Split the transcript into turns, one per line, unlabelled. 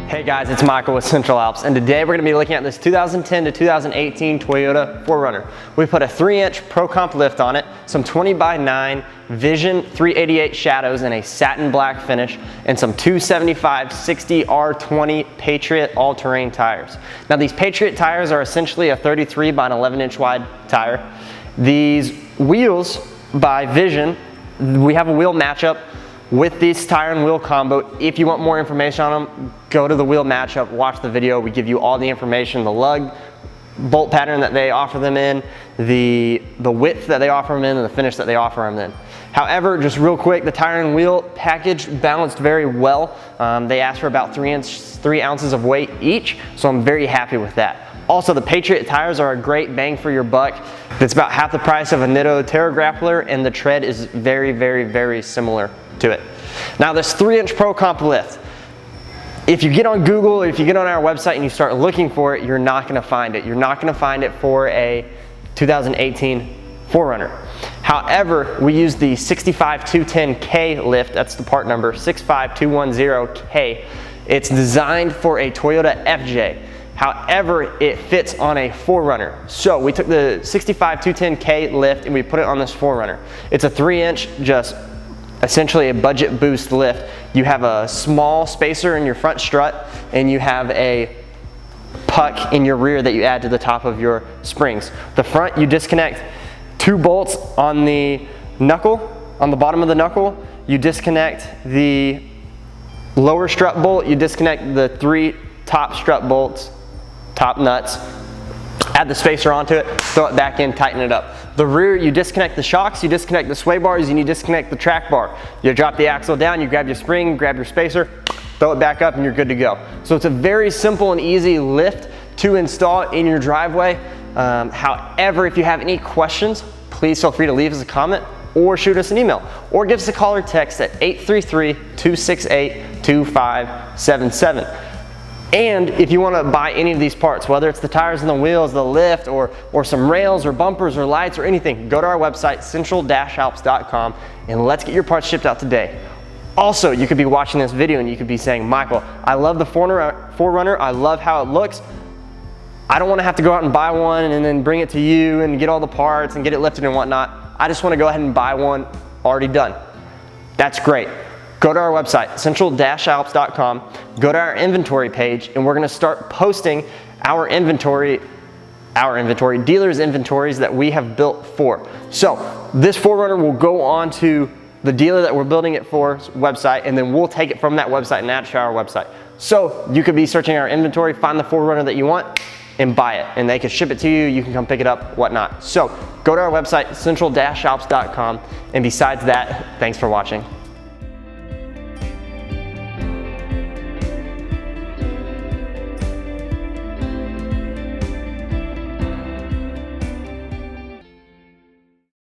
Hey guys, it's Michael with Central Alps, and today we're going to be looking at this 2010 to 2018 Toyota 4Runner. We put a 3-inch Pro Comp lift on it, some 20x9 Vision 388 shadows in a satin black finish, and some 275/60 R20 Patriot all-terrain tires. Now these Patriot tires are essentially a 33 by an 11-inch wide tire. These wheels by Vision, we have a wheel matchup with this tire and wheel combo. If you want more information on them, go to the wheel matchup, watch the video. We give you all the information, the lug bolt pattern that they offer them in, the width that they offer them in, and the finish that they offer them in. However, just real quick, the tire and wheel package balanced very well. They asked for about 3 ounces of weight each, so I'm very happy with that. Also, the Patriot tires are a great bang for your buck. It's about half the price of a Nitto Terra Grappler, and the tread is very, very, very similar to it. Now this 3-inch Pro Comp lift, if you get on Google, if you get on our website and you start looking for it, you're not going to find it. You're not going to find it for a 2018 4Runner. However, we use the 65210K lift, that's the part number, 65210K. It's designed for a Toyota FJ. However, it fits on a 4Runner. So we took the 65210K lift and we put it on this 4Runner. It's a 3-inch, just essentially a budget boost lift. You have a small spacer in your front strut and you have a puck in your rear that you add to the top of your springs. The front, you disconnect 2 bolts on the knuckle, on the bottom of the knuckle. You disconnect the lower strut bolt, you disconnect the 3 top strut bolts, top nuts, add the spacer onto it, throw it back in, tighten it up. The rear, you disconnect the shocks, you disconnect the sway bars, and you disconnect the track bar. You drop the axle down, you grab your spring, grab your spacer, throw it back up, and you're good to go. So it's a very simple and easy lift to install in your driveway. However, if you have any questions, please feel free to leave us a comment or shoot us an email, or give us a call or text at 833-268-2577. And if you want to buy any of these parts, whether it's the tires and the wheels, the lift, or some rails or bumpers or lights or anything, go to our website, central-alps.com, and let's get your parts shipped out today. Also, you could be watching this video and you could be saying, Michael, I love the 4Runner, I love how it looks. I don't want to have to go out and buy one and then bring it to you and get all the parts and get it lifted and whatnot. I just want to go ahead and buy one already done. That's great. Go to our website, central-alps.com, go to our inventory page, and we're going to start posting our inventory, dealers' inventories that we have built for. So this 4Runner will go on to the dealer that we're building it for's website, and then we'll take it from that website and add it to our website. So you could be searching our inventory, find the 4Runner that you want, and buy it. And they can ship it to you, you can come pick it up, whatnot. So go to our website, central-alps.com, and besides that, thanks for watching.